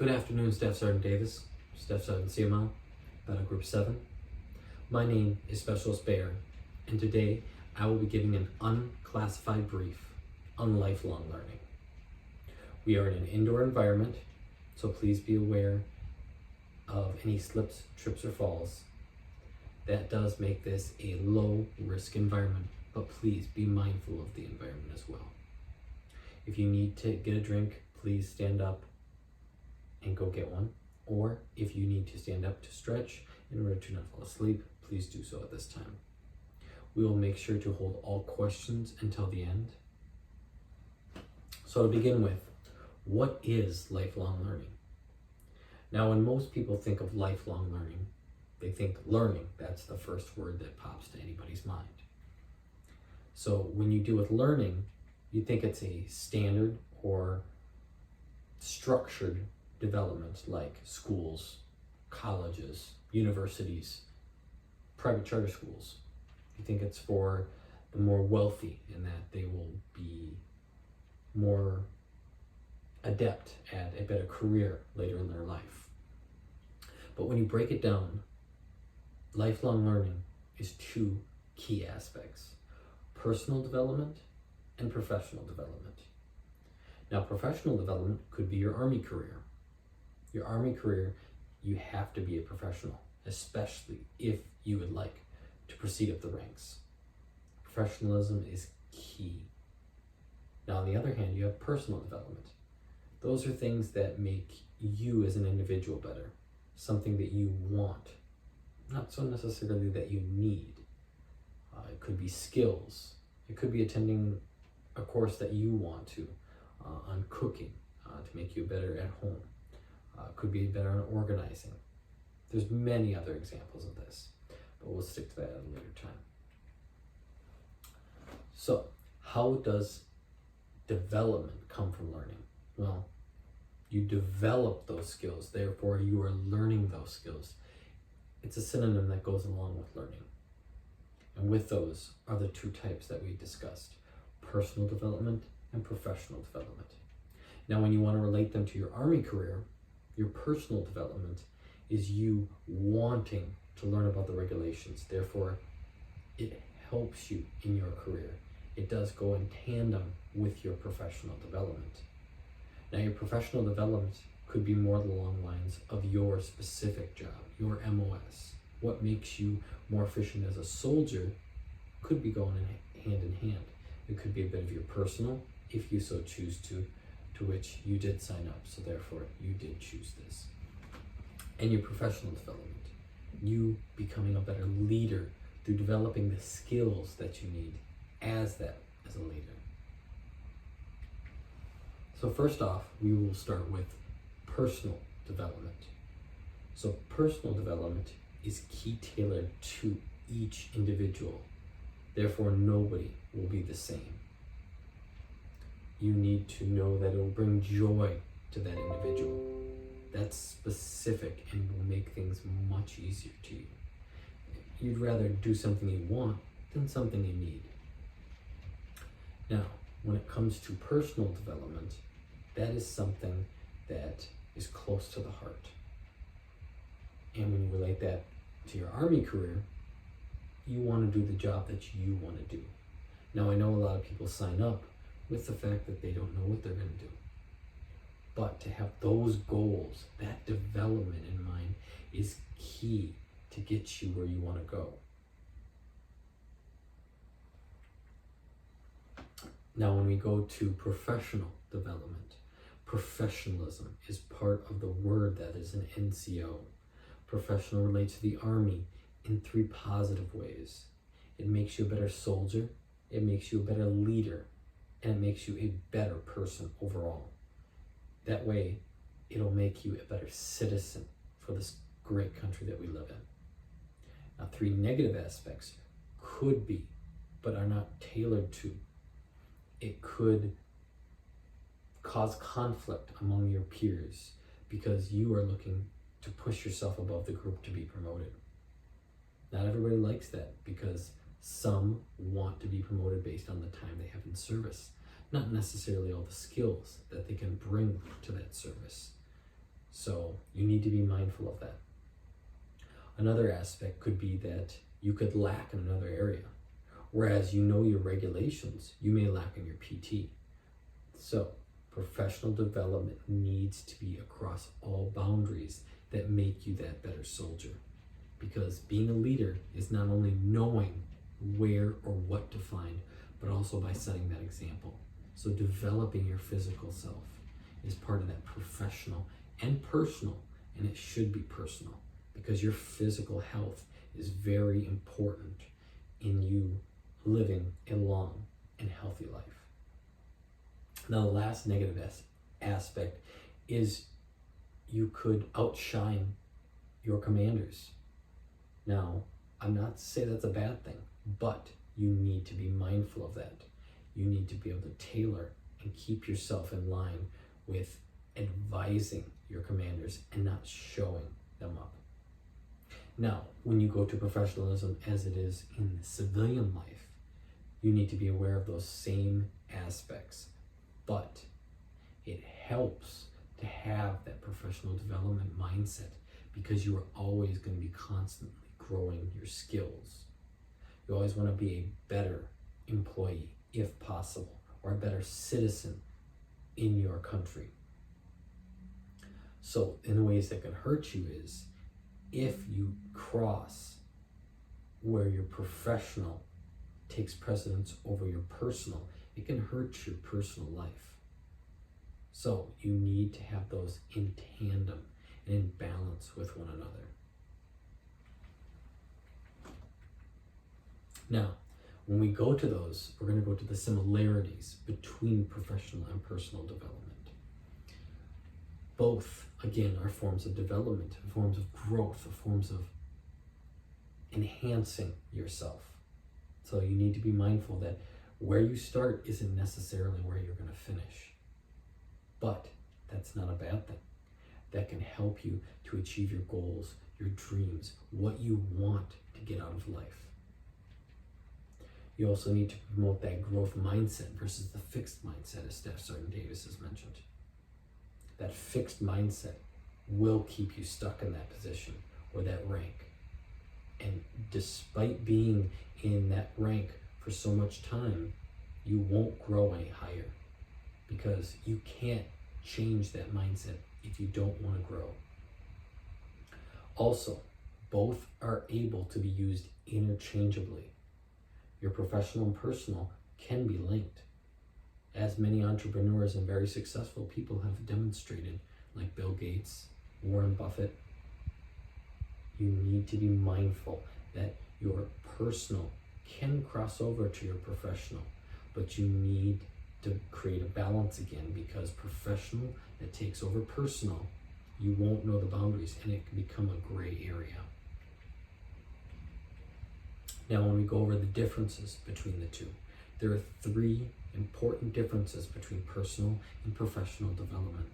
Good afternoon, Staff Sergeant Davis, Staff Sergeant CMO, Battle Group 7. My name is Specialist Bear, and today I will be giving an unclassified brief on lifelong learning. We are in an indoor environment, so please be aware of any slips, trips, or falls. That does make this a low-risk environment, but please be mindful of the environment as well. If you need to get a drink, please stand up and go get one. Or if you need to stand up to stretch in order to not fall asleep, please do so at this time. We will make sure to hold all questions until the end. So to begin with, what is lifelong learning? Now, when most people think of lifelong learning, they think learning. That's the first word that pops to anybody's mind. So when you deal with learning, you think it's a standard or structured development like schools, colleges, universities, private charter schools. You think it's for the more wealthy in that they will be more adept at a better career later in their life. But when you break it down, lifelong learning is two key aspects: personal development and professional development. Now, professional development could be your Army career. Your Army career, you have to be a professional, especially if you would like to proceed up the ranks. Professionalism is key. Now, on the other hand, you have personal development. Those are things that make you as an individual better, something that you want, not so necessarily that you need. It could be skills. It could be attending a course that you want to on cooking to make you better at home. Could be better on organizing. There's many other examples of this, but we'll stick to that at a later time. So, how does development come from learning? Well, you develop those skills, therefore you are learning those skills. It's a synonym that goes along with learning. And with those are the two types that we discussed: personal development and professional development. Now, when you want to relate them to your Army career, your personal development is you wanting to learn about the regulations. Therefore, it helps you in your career. It does go in tandem with your professional development. Now, your professional development could be more along the lines of your specific job, your MOS. What makes you more efficient as a soldier could be going hand in hand. It could be a bit of your personal, if you so choose to which you did sign up, so therefore you did choose this. And your professional development, you becoming a better leader through developing the skills that you need as a leader. So first off, we will start with personal development. So personal development is key tailored to each individual. Therefore, nobody will be the same. You need to know that it will bring joy to that individual. That's specific and will make things much easier to you. You'd rather do something you want than something you need. Now, when it comes to personal development, that is something that is close to the heart. And when you relate that to your Army career, you want to do the job that you want to do. Now, I know a lot of people sign up with the fact that they don't know what they're going to do. But to have those goals, that development in mind, is key to get you where you want to go. Now, when we go to professional development, professionalism is part of the word that is an NCO. Professional relates to the Army in three positive ways. It makes you a better soldier, it makes you a better leader, and it makes you a better person overall. That way, it'll make you a better citizen for this great country that we live in. Now, three negative aspects could be, but are not tailored to. It could cause conflict among your peers because you are looking to push yourself above the group to be promoted. Not everybody likes that because some want to be promoted based on the time they have in service, not necessarily all the skills that they can bring to that service. So you need to be mindful of that. Another aspect could be that you could lack in another area. Whereas you know your regulations, you may lack in your PT. So professional development needs to be across all boundaries that make you that better soldier. Because being a leader is not only knowing where or what to find, but also by setting that example. So developing your physical self is part of that professional and personal, and it should be personal because your physical health is very important in you living a long and healthy life. Now, the last negative aspect is you could outshine your commanders. Now, I'm not to say that's a bad thing, but you need to be mindful of that. You need to be able to tailor and keep yourself in line with advising your commanders and not showing them up. Now, when you go to professionalism as it is in civilian life, you need to be aware of those same aspects, but it helps to have that professional development mindset because you are always going to be constantly growing your skills. You always want to be a better employee, if possible, or a better citizen in your country. So in the ways that can hurt you is if you cross where your professional takes precedence over your personal, it can hurt your personal life. So you need to have those in tandem and in balance with one another. Now, when we go to those, we're going to go to the similarities between professional and personal development. Both, again, are forms of development, forms of growth, forms of enhancing yourself. So you need to be mindful that where you start isn't necessarily where you're going to finish. But that's not a bad thing. That can help you to achieve your goals, your dreams, what you want to get out of life. You also need to promote that growth mindset versus the fixed mindset, as Staff Sergeant Davis has mentioned. That fixed mindset will keep you stuck in that position or that rank. And despite being in that rank for so much time, you won't grow any higher because you can't change that mindset if you don't want to grow. Also, both are able to be used interchangeably. Your professional and personal can be linked, as many entrepreneurs and very successful people have demonstrated, like Bill Gates, Warren Buffett. You need to be mindful that your personal can cross over to your professional, but you need to create a balance again, because professional that takes over personal, you won't know the boundaries and it can become a gray area. Now, when we go over the differences between the two, there are 3 important differences between personal and professional development.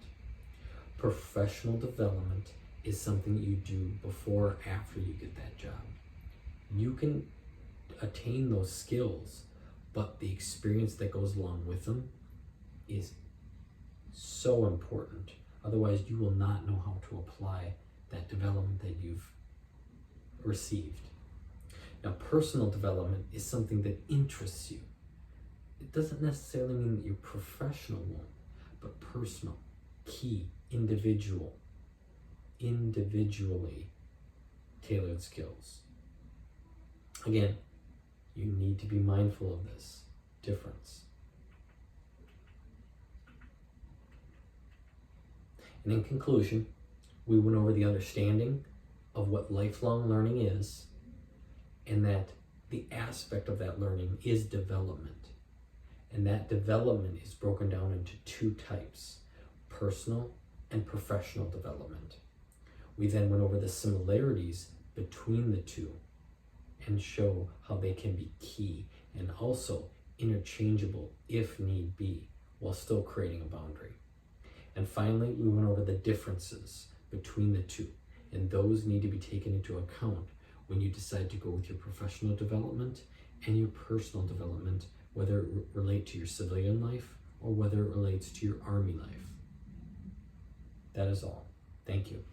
Professional development is something you do before or after you get that job. You can attain those skills, but the experience that goes along with them is so important. Otherwise, you will not know how to apply that development that you've received. Now, personal development is something that interests you. It doesn't necessarily mean that your professional won't, but personal, key, individually tailored skills. Again, you need to be mindful of this difference. And in conclusion, we went over the understanding of what lifelong learning is, and that the aspect of that learning is development. And that development is broken down into 2 types, personal and professional development. We then went over the similarities between the 2 and show how they can be key and also interchangeable if need be, while still creating a boundary. And finally, we went over the differences between the 2, and those need to be taken into account when you decide to go with your professional development and your personal development, whether it relate to your civilian life or whether it relates to your Army life. That is all. Thank you.